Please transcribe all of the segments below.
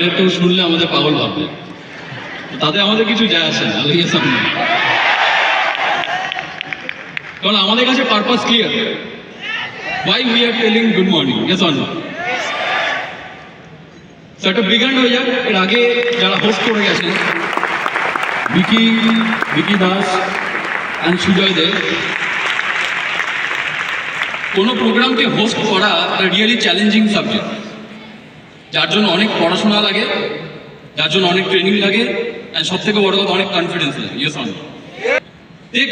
বাইরের কেউ শুনলে আমাদের পাগল ভাববে, তাতে আমাদের কিছু যায় আসে না, সামনে। কারণ আমাদের কাছে purpose clear, why we are telling good morning, yes or no? So একটা বিগান হয়ে যাক। এর আগে যারা হোস্ট করে গেছেন, বিকি দাস অ্যান্ড সুজয় দেব, কোনো প্রোগ্রামকে হোস্ট করা একটা রিয়েলি চ্যালেঞ্জিং সাবজেক্ট, যার জন্য অনেক পড়াশোনা লাগে, যার জন্য অনেক ট্রেনিং লাগে, অ্যান্ড সব থেকে বড় কথা অনেক কনফিडेंस লাগে, ये सुन। देख,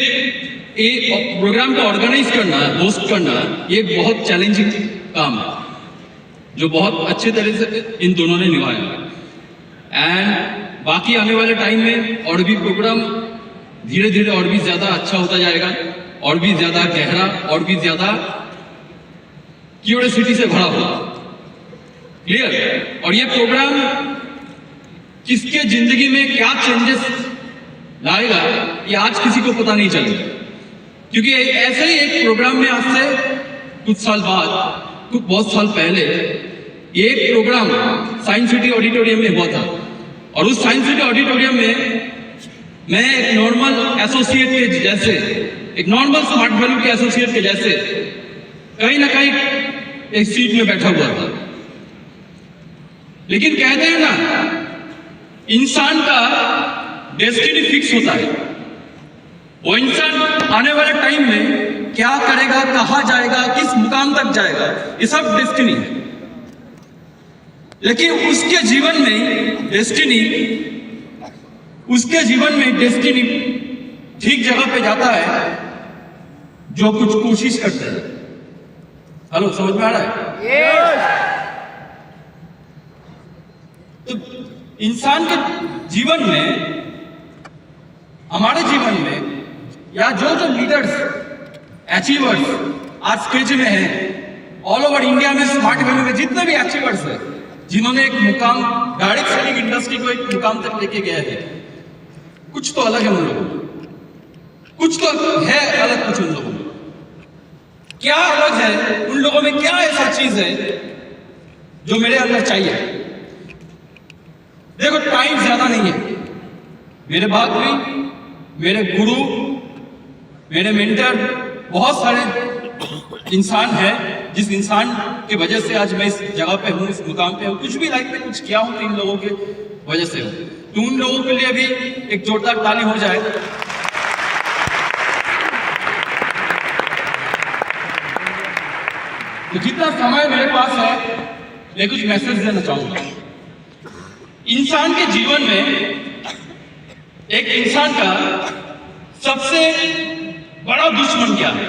ये प्रोग्राम को ऑर्गेनाइज करना, होस्ट करना, ये बहुत चैलेंजिंग काम है, जो बहुत अच्छे तरह से इन दोनों ने निभाया। एंड बाकी आने वाले टाइम में और भी प्रोग्राम धीरे धीरे और भी ज़्यादा अच्छा होता जाएगा, और भी ज़्यादा गहरा, और भी ज़्यादा क्यूरियोसिटी से भरा होगा, क्लियर। और ये प्रोग्राम किसके जिंदगी में क्या चेंजेस लाएगा ये आज किसी को पता नहीं चलेगा, क्योंकि ऐसे ही एक प्रोग्राम में आज से कुछ साल बाद, कुछ बहुत साल पहले एक प्रोग्राम साइंस सिटी ऑडिटोरियम में हुआ था, और उस साइंस सिटी ऑडिटोरियम में मैं एक नॉर्मल एसोसिएट के जैसे, एक नॉर्मल स्मार्ट वैल्यू के एसोसिएट के जैसे कहीं ना कहीं एक सीट में बैठा हुआ था। लेकिन कहते हैं ना, इंसान का डेस्टिनी फिक्स होता है। वो इंसान आने वाले टाइम में क्या करेगा, कहाँ जाएगा, किस मुकाम तक जाएगा, ये सब डेस्टिनी है। लेकिन उसके जीवन में डेस्टिनी ठीक जगह पे जाता है जो कुछ कोशिश करते हैं। हेलो, समझ में आ रहा है? तो इंसान के जीवन में, हमारे जीवन में, या जो लीडर्स, अचीवर्स आज स्टेज में हैं, ऑल ओवर इंडिया में स्मार्ट वैल्यू में जितने भी अचीवर्स हैं, जिन्होंने एक मुकाम, डायरेक्ट सेलिंग इंडस्ट्री को एक मुकाम तक लेके गए हैं, कुछ तो अलग है उन लोगों में, कुछ तो है अलग, कुछ उन लोगों में क्या अलग है, उन लोगों में क्या ऐसा चीज है जो मेरे अंदर चाहिए। देखो, टाइम ज्यादा नहीं है। मेरे बाद भी मेरे गुरु, मेरे मेंटर, बहुत सारे इंसान हैं, जिस इंसान की वजह से आज मैं इस जगह पे हूँ, इस मुकाम पे हूँ, कुछ भी लाइफ में कुछ किया हूँ तो इन लोगों की वजह से हूँ। तो उन लोगों के लिए भी एक जोरदार ताली हो जाए। तो जितना समय मेरे पास है, मैं कुछ मैसेज देना चाहूंगा। इंसान के जीवन में एक इंसान का सबसे बड़ा दुश्मन क्या है?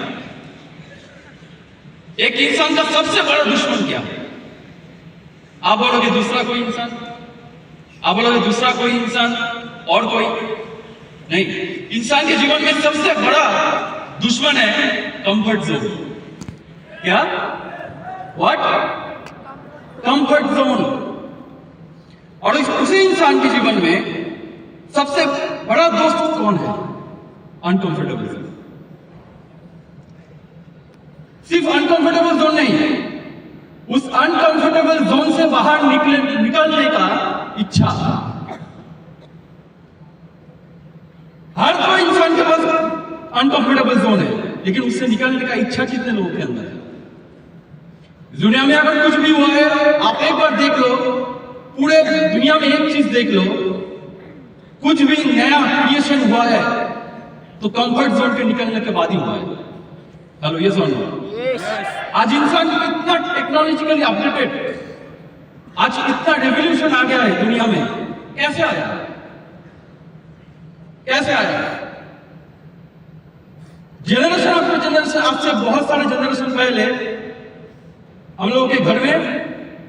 एक इंसान का सबसे बड़ा दुश्मन क्या है? आप बोलोगे दूसरा कोई इंसान, आप बोलोगे दूसरा कोई इंसान, और कोई नहीं। इंसान के जीवन में सबसे बड़ा दुश्मन है कंफर्ट जोन। क्या? व्हाट? Comfort zone. और उसी इंसान के जीवन में सबसे बड़ा दोस्त कौन है? Uncomfortable zone. सिर्फ अनकंफर्टेबल जोन नहीं है, उस अनकंफर्टेबल जोन से बाहर निकलने का इच्छा। हर कोई इंसान के पास अनकंफर्टेबल जोन है, लेकिन उससे निकलने का इच्छा कितने लोगों के अंदर है? दुनिया में अगर कुछ भी हुआ है, आप एक बार देख लो, पूरे दुनिया में एक चीज देख लो, कुछ भी नया क्रिएशन हुआ है तो कंफर्ट जोन के निकलने के बाद ही हुआ है। हेलो, ये सुनो। आज इंसान इतना टेक्नोलॉजिकली अपडेटेड, आज इतना रेवोल्यूशन आ गया है दुनिया में, कैसे आया? कैसे आया? जनरेशन आफ्टर जनरेशन, आपसे बहुत सारे जनरेशन पहले हम लोगों के घर में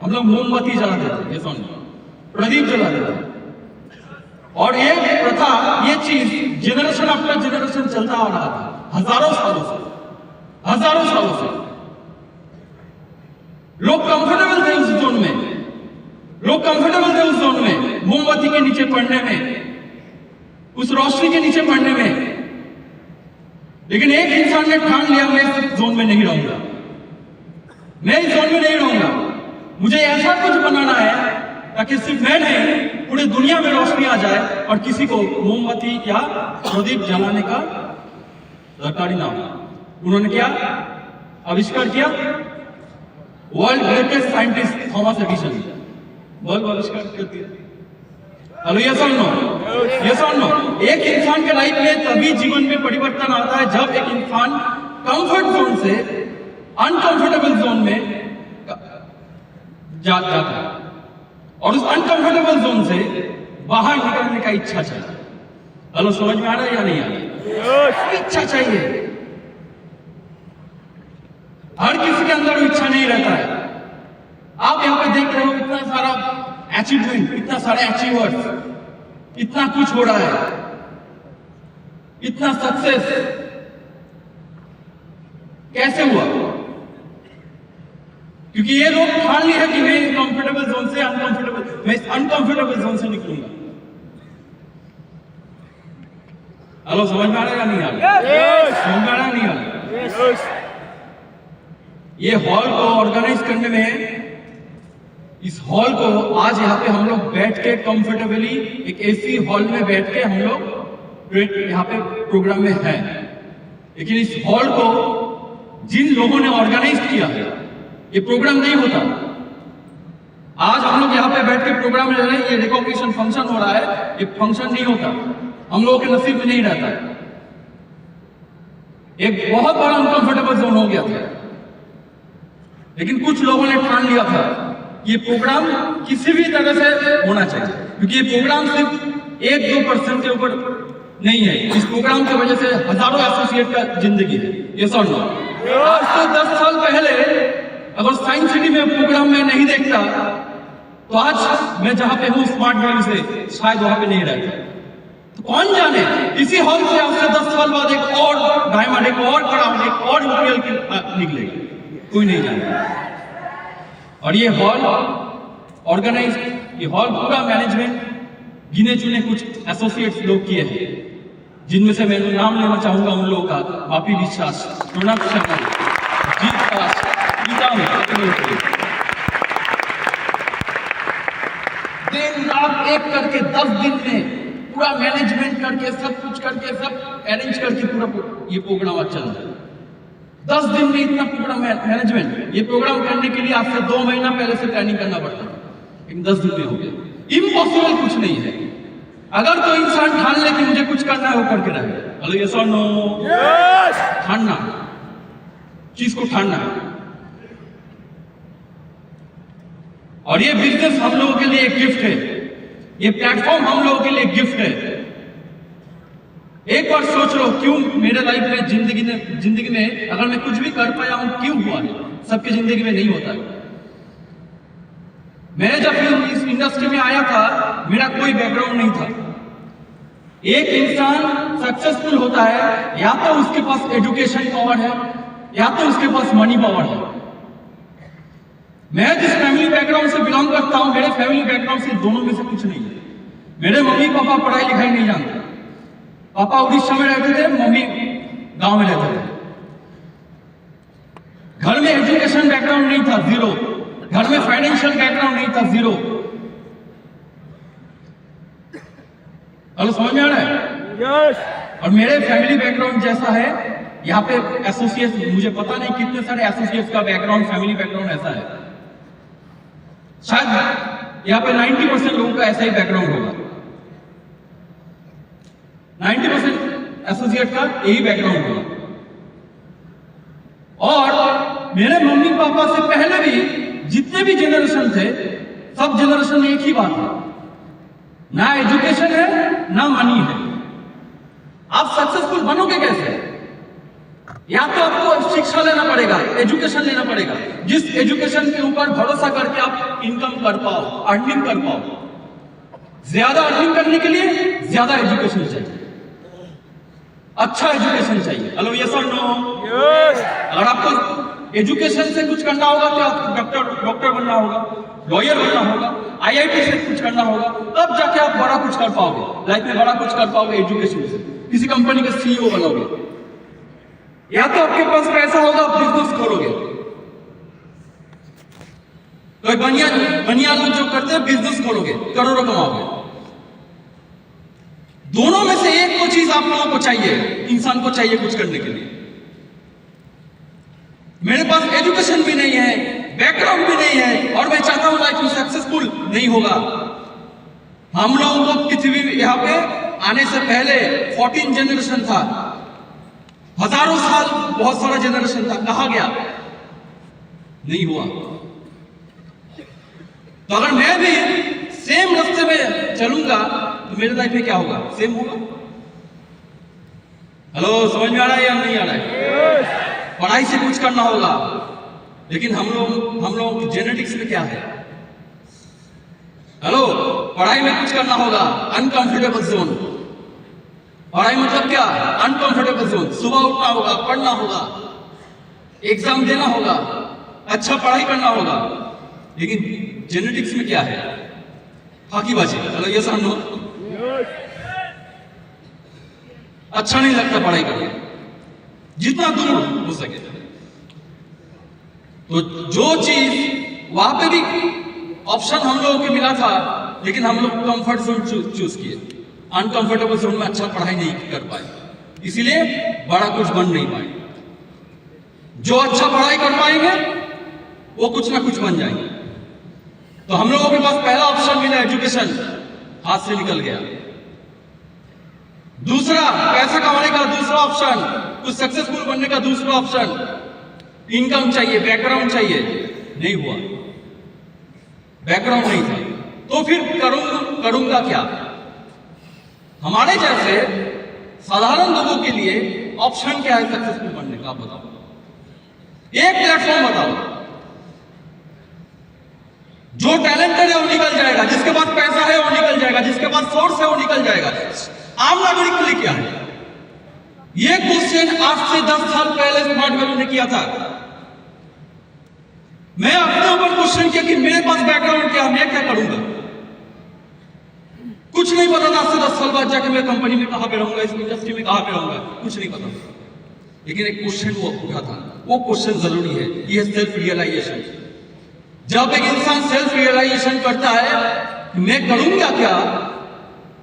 हम लोग मोमबत्ती जलाते थे, ये सुनो, प्रदीप जलाते थे। और ये प्रथा, ये चीज जनरेशन आफ्टर जनरेशन चलता आ रहा था, हजारों सालों से। लोग कंफर्टेबल थे उस जोन में, मोमबत्ती के नीचे पढ़ने में, उस रोशनी के नीचे पढ़ने में। लेकिन एक इंसान ने ठान लिया, मैं इस जोन में नहीं रहूंगा, मुझे ऐसा कुछ बनाना है ताकि सिर्फ मैं नहीं पूरे दुनिया में रोशनी आ जाए और किसी को मोमबत्ती या प्रदीप जलाने का दरकार ही ना हो। उन्होंने क्या आविष्कार किया? World greatest scientist Thomas Edison bulb आविष्कार कर दिया। हेलो, यस और नो? यस और नो? एक इंसान के लाइफ में तभी जीवन में परिवर्तन आता है जब एक इंसान कंफर्ट जोन से अनकंफर्टेबल जोन में जाता है और उस अनकंफर्टेबल जोन से बाहर निकलने का इच्छा चाहिए। हेलो, समझ में आ रहा है या नहीं आ रहा? इच्छा चाहिए। हर किसी के अंदर इच्छा नहीं रहता है। आप यहां पे देख रहे हो इतना सारा अचीवमेंट, इतना सारे अचीवर्स, इतना कुछ हो रहा है, इतना सक्सेस कैसे हुआ? क्योंकि ये लोग ठान लिया है कि मैं कंफर्टेबल जोन से अनकंफर्टेबल जोन से निकलूंगा। हेलो, समझ में आ रहा है या नहीं आ रहा? समझ में आ रहा नहीं आ रहा? ये हॉल को ऑर्गेनाइज करने में, इस हॉल को आज यहाँ पे हम लोग बैठ के कंफर्टेबली एक एसी हॉल में बैठ के हम लोग यहाँ पे प्रोग्राम में हैं। लेकिन इस हॉल को जिन लोगों ने ऑर्गेनाइज किया है, ये प्रोग्राम नहीं होता। आज हम लोग यहाँ पे बैठ के प्रोग्राम ले रहे हैं, ये रिकॉग्निशन फंक्शन हो रहा है, ये फंक्शन नहीं होता, हम लोगों के नसीब में नहीं रहता है। एक बहुत बड़ा अनकंफर्टेबल जोन हो गया था, लेकिन कुछ लोगों ने ठान लिया था ये प्रोग्राम किसी भी तरह से होना चाहिए, क्योंकि ये प्रोग्राम सिर्फ 1-2% के ऊपर नहीं है। इस प्रोग्राम की वजह से हजारों एसोसिएट का जिंदगी है। ये सुन लो, आज से 10 साल पहले अगर साइंस सिटी में प्रोग्राम में नहीं देखता तो आज मैं जहां पे हूं स्मार्ट वैली से शायद वहां पे नहीं रहता। तो कौन जाने इसी हॉल से आज से 10 साल बाद एक और डायमंड, एक और क्राउन, एक और यूपीएल निकलेगा, कोई नहीं जानता। और ये हॉल ऑर्गेनाइज, ये हॉल पूरा मैनेजमेंट गिने चुने कुछ एसोसिएट्स लोग किए हैं, जिनमें से मैं नाम लेना चाहूंगा उन लोगों का: बापी विश्वास, प्रणव शर्मा, जीत दास, दिन रात एक करके 10 दिन में पूरा मैनेजमेंट करके, सब कुछ करके, सब अरेंज करके पूरा ये प्रोग्राम चल रहा है। 10 दिन में इतना प्रोग्राम मैनेजमेंट, ये प्रोग्राम करने के लिए आज से 2 महीना पहले से प्लानिंग करना पड़ता है, लेकिन 10 दिन में हो गया। इम्पॉसिबल कुछ नहीं है। अगर कोई इंसान ठान ले कि मुझे कुछ करना है, वो करके रहे। हेलो, यस और नो? यस। ठानना, चीज को ठानना है। और ये बिजनेस हम लोगों के लिए एक गिफ्ट है, ये प्लेटफॉर्म हम लोगों के लिए गिफ्ट है। एक बार सोच लो, क्यों मेरे लाइफ में जिंदगी में अगर मैं कुछ भी कर पाया हूं, क्यों हुआ है? सबकी जिंदगी में नहीं होता है। मैं जब इस इंडस्ट्री में आया था, मेरा कोई बैकग्राउंड नहीं था। एक इंसान सक्सेसफुल होता है या तो उसके पास एजुकेशन पावर है या तो उसके पास मनी पावर है। मैं जिस फैमिली बैकग्राउंड से बिलोंग करता हूं, मेरे फैमिली बैकग्राउंड से दोनों में से कुछ नहीं है। मेरे मम्मी पापा पढ़ाई लिखाई नहीं जानते। पापा उड़ीसा में रहते थे, मम्मी गांव में रहते थे। घर में एजुकेशन बैकग्राउंड नहीं था, 0। घर में फाइनेंशियल बैकग्राउंड नहीं था, 0। हेलो, समझ में आ रहा है? यस। और मेरे फैमिली बैकग्राउंड जैसा है, यहाँ पे एसोसिएट, मुझे पता नहीं कितने सारे एसोसिएट्स का बैकग्राउंड, फैमिली बैकग्राउंड ऐसा है। शायद यहाँ पे 90% लोगों का ऐसा ही बैकग्राउंड होगा। 90% एसोसिएट का यही बैकग्राउंड होगा। और मेरे मम्मी पापा से पहले भी जितने भी जनरेशन थे, सब जनरेशन में एक ही बात है, ना एजुकेशन है ना मनी है। आप सक्सेसफुल बनोगे कैसे? या तो आपको शिक्षा लेना पड़ेगा, एजुकेशन लेना पड़ेगा, जिस एजुकेशन के ऊपर भरोसा करके आप इनकम कर पाओ, अर्निंग कर पाओ। ज्यादा अर्निंग करने के लिए ज्यादा एजुकेशन चाहिए, अच्छा एजुकेशन चाहिए। हेलो, यस और नो? यस। अगर आपको एजुकेशन से कुछ करना होगा तो आपको डॉक्टर बनना होगा, लॉयर बनना होगा, IIT से कुछ करना होगा, तब जाके आप बड़ा कुछ कर पाओगे, लाइफ में बड़ा कुछ कर पाओगे। एजुकेशन से किसी कंपनी का CEO बनोगे, या तो आपके पास पैसा होगा, आप बिजनेस खोलोगे। कोई बनिया लोग जो करते हैं बिजनेस खोलोगे, करोड़ों कमाओगे। दोनों में से एक को चीज आप लोगों को चाहिए, इंसान को चाहिए कुछ करने के लिए। मेरे पास एजुकेशन भी नहीं है, बैकग्राउंड भी नहीं है, और मैं चाहता हूं लाइफ में सक्सेसफुल, नहीं होगा। हम लोगों को पृथ्वी यहां पे आने से पहले 14 जनरेशन था, हजारों साल बहुत सारा जनरेशन था, कहा गया नहीं हुआ। तो अगर मैं भी सेम रास्ते में चलूंगा तो मेरे लाइफ में क्या होगा? सेम होगा। हेलो, समझ में आ रहा है या नहीं आ रहा है? पढ़ाई से कुछ करना होगा, लेकिन हम लोग जेनेटिक्स में क्या है? हेलो, पढ़ाई में कुछ करना होगा, अनकंफर्टेबल जोन। पढ़ाई मतलब क्या? Uncomfortable zone. सुबह उठना होगा, पढ़ना होगा, एग्जाम देना होगा, अच्छा पढ़ाई करना होगा। लेकिन जेनेटिक्स में क्या है? फाकीबाजी। चलो ये समझो, अच्छा नहीं लगता पढ़ाई करना, जितना दूर हो सके। तो जो चीज वहां पे भी ऑप्शन हम लोगों को मिला था, लेकिन हम लोग कंफर्ट जोन चूज किए, अनकंफर्टेबल जोन में अच्छा पढ़ाई नहीं कर पाए, इसीलिए बड़ा कुछ बन नहीं पाए। जो अच्छा पढ़ाई कर पाएंगे वो कुछ ना कुछ बन जाएंगे। तो हम लोगों के पास पहला ऑप्शन मिला, एजुकेशन, हाथ से निकल गया। दूसरा, पैसा कमाने का दूसरा ऑप्शन, कुछ सक्सेसफुल बनने का दूसरा ऑप्शन, इनकम चाहिए, बैकग्राउंड चाहिए, नहीं हुआ, बैकग्राउंड नहीं था। तो फिर करूंगा क्या? हमारे जैसे साधारण लोगों के लिए ऑप्शन क्या है सक्सेसफुल बनने का? आप बताओ, एक प्लेटफॉर्म बताओ। जो टैलेंटेड है वो निकल जाएगा, जिसके पास पैसा है वो निकल जाएगा, जिसके पास सोर्स है वो निकल जाएगा। आम नागरिक के लिए क्या है? ये क्वेश्चन आज से 10 साल पहले स्मार्ट वैल्यू ने किया था। मैं अपने ऊपर क्वेश्चन किया कि मेरे पास बैकग्राउंड क्या, मैं क्या करूंगा? कुछ नहीं पता था। आज से 10 साल बाद जाके मैं कंपनी में कहां पे रहूंगा, इस इंडस्ट्री में कहां पे रहूंगा, कुछ नहीं पता। लेकिन एक क्वेश्चन वो उठा था, वो क्वेश्चन जरूरी है, ये सेल्फ रियलाइजेशन। जब एक इंसान सेल्फ रियलाइजेशन करता है कि मैं करूंगा क्या,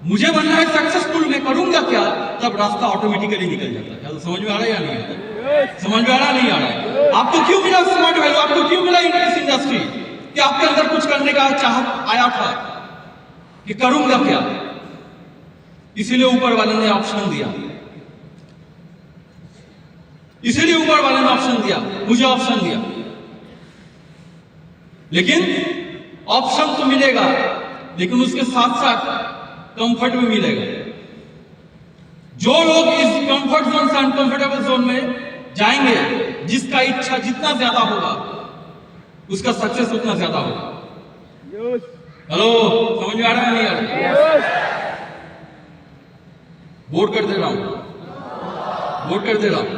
मुझे बनना है सक्सेसफुल, मैं करूंगा क्या, तब रास्ता ऑटोमेटिकली निकल जाता है। समझ में आ रहा है या नहीं आ रहा? समझ में आ रहा नहीं आ रहा है? आपको क्यों मिला स्मार्ट वैल्यू? आपको क्यों मिला इस इंडस्ट्री? कि आपके अंदर कुछ करने का चाहत आया था कि करूंगा क्या, इसीलिए ऊपर वाले ने ऑप्शन दिया, इसीलिए ऊपर वाले ने ऑप्शन दिया, मुझे ऑप्शन दिया। लेकिन ऑप्शन तो मिलेगा, लेकिन उसके साथ साथ कंफर्ट भी मिलेगा। जो लोग इस कंफर्ट जोन से अनकंफर्टेबल जोन में जाएंगे, जिसका इच्छा जितना ज्यादा होगा उसका सक्सेस उतना ज्यादा होगा। हेलो, समझ में आ रहा है नहीं आ रहा? वोट कर दे रहा हूं, वोट कर दे रहा हूं।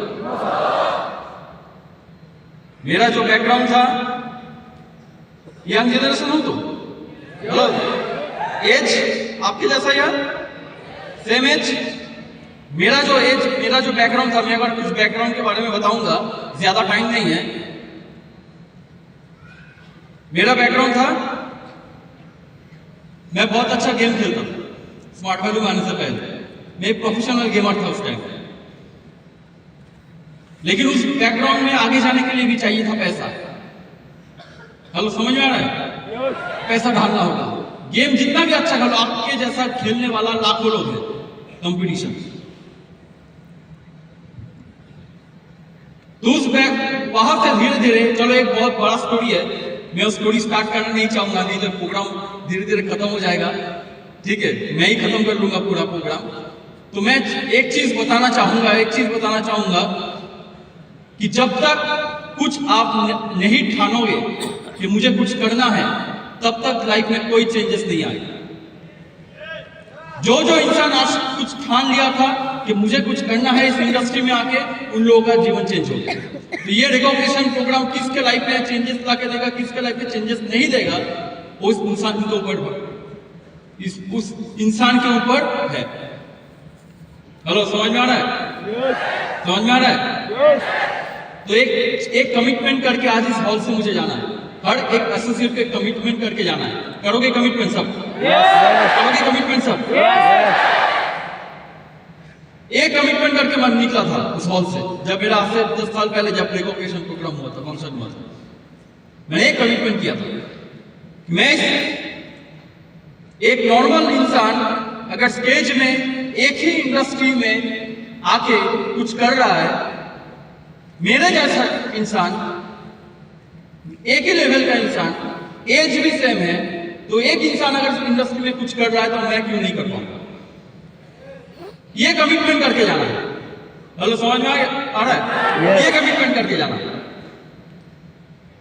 मेरा जो बैकग्राउंड था, यंग जनरेशन हूं, तो हेलो, एज आपके जैसा यार, सेम एज। मेरा जो बैकग्राउंड था, मैं अगर कुछ बैकग्राउंड के बारे में बताऊंगा, ज्यादा टाइम नहीं है। मेरा बैकग्राउंड था, मैं बहुत अच्छा गेम खेलता था स्मार्ट वैल्यू में आने से पहले। मैं एक प्रोफेशनल गेमर था उस टाइम। लेकिन उस बैकग्राउंड में आगे जाने के लिए भी चाहिए था पैसा। हेलो, समझ में आ रहा है? पैसा ढालना होगा। गेम जितना भी अच्छा खेलो, आपके जैसा खेलने वाला लाखों लोग हैं, कंपटीशन। तो उस वहां से धीरे धीरे, चलो एक बहुत बड़ा स्टोरी है, मैं उस स्टोरी स्टार्ट करना नहीं चाहूंगा, नहीं तो प्रोग्राम धीरे धीरे खत्म हो जाएगा। ठीक है, मैं ही खत्म कर लूंगा पूरा प्रोग्राम। तो मैं एक चीज बताना चाहूंगा कि जब तक कुछ आप नहीं ठानोगे कि मुझे कुछ करना है, तब तक लाइफ में कोई चेंजेस नहीं आएगा। जो इंसान आज कुछ ठान लिया था कि मुझे कुछ करना है इस इंडस्ट्री में आके, उन लोगों का जीवन चेंज हो गया। तो ये रिकॉग्निशन प्रोग्राम किसके लाइफ में चेंजेस ला के देगा, किसके लाइफ में चेंजेस नहीं देगा, वो उस इंसान के ऊपर उस इंसान के ऊपर है। हेलो, समझ में आ रहा है? समझ में आ रहा है? तो एक कमिटमेंट करके आज इस हॉल से मुझे जाना है। हर एक एसोसिएट को कमिटमेंट करके जाना है। करोगे कमिटमेंट सब? करोगे कमिटमेंट सब? एक कमिटमेंट करके मैं निकला था उस हॉल से, जब मेरा आज से 10 साल पहले जब रिकॉग्निशन प्रोग्राम हुआ था, कॉन्सर्ट हुआ था, मैंने एक कमिटमेंट किया था। मैं एक नॉर्मल इंसान अगर स्टेज में एक ही इंडस्ट्री में आके कुछ कर रहा है, मेरे जैसा इंसान, एक ही लेवल का इंसान, एज भी सेम है, तो एक इंसान अगर इंडस्ट्री में कुछ कर रहा है तो मैं क्यों नहीं कर पाऊंगा? ये कमिटमेंट करके जाना है। हेलो, समझ में आ रहा है? ये कमिटमेंट करके जाना है।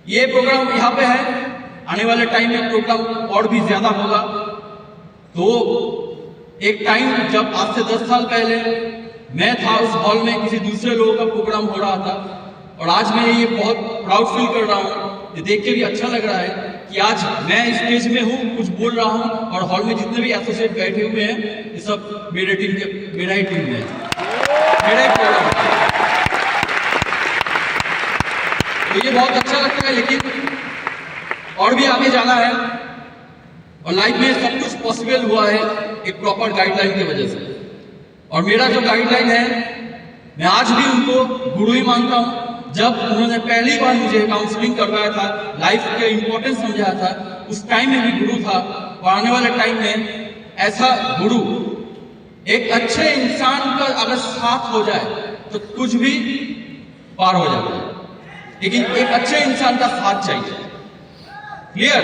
ये प्रोग्राम यहाँ पे है, आने वाले टाइम में प्रोग्राम और भी ज्यादा होगा। तो एक टाइम जब आज से 10 साल पहले मैं था उस हॉल में, किसी दूसरे लोगों का प्रोग्राम हो रहा था, और आज मैं ये बहुत प्राउड फील कर रहा हूँ, ये देख के भी अच्छा लग रहा है कि आज मैं स्टेज में हूँ, कुछ बोल रहा हूँ, और हॉल में जितने भी एसोसिएट बैठे हुए हैं ये सब मेरा ही टीम में है, मेरा ही प्रोग्राम। तो ये बहुत अच्छा लगता है, लेकिन और भी आगे जाना है, और लाइफ में सब कुछ पॉसिबल हुआ है एक प्रॉपर गाइडलाइन की वजह से। और मेरा जो गाइडलाइन है, मैं आज भी उनको गुरु ही मानता हूँ। जब उन्होंने पहली बार मुझे काउंसलिंग करवाया था, लाइफ के इंपॉर्टेंस समझाया था, उस टाइम में भी गुरु था, और आने वाले टाइम में ऐसा गुरु, एक अच्छे इंसान का अगर साथ हो जाए तो कुछ भी पार हो जाता है, लेकिन एक अच्छे इंसान का साथ चाहिए। क्लियर?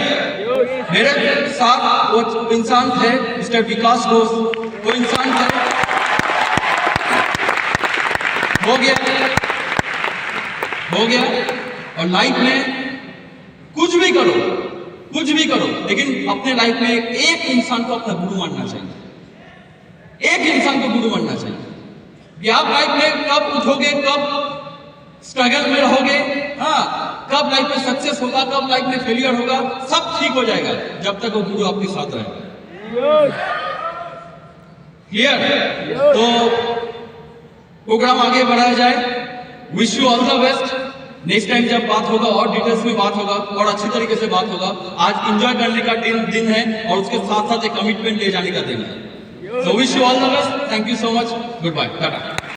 मेरे साथ वो इंसान थे मिस्टर विकास घोष, वो इंसान थे, हो गया। और लाइफ में कुछ भी करो, लेकिन अपने लाइफ में एक इंसान को अपना गुरु मानना चाहिए, एक इंसान को गुरु मानना चाहिए। कि आप लाइफ में कब उठोगे, कब स्ट्रगल में रहोगे, हाँ, कब लाइफ में सक्सेस होगा, कब लाइफ में फेलियर होगा, सब ठीक हो जाएगा जब तक वो गुरु आपके साथ रहेगा। क्लियर? तो प्रोग्राम आगे बढ़ाया जाए। Wish you all the best. Next time जब बात होगा और डिटेल्स में बात होगा और अच्छी तरीके से बात होगा। आज एंजॉय करने का दिन है और उसके साथ साथ एक कमिटमेंट ले जाने का दिन है। So wish you all the best. Thank you so much. Goodbye. Tata.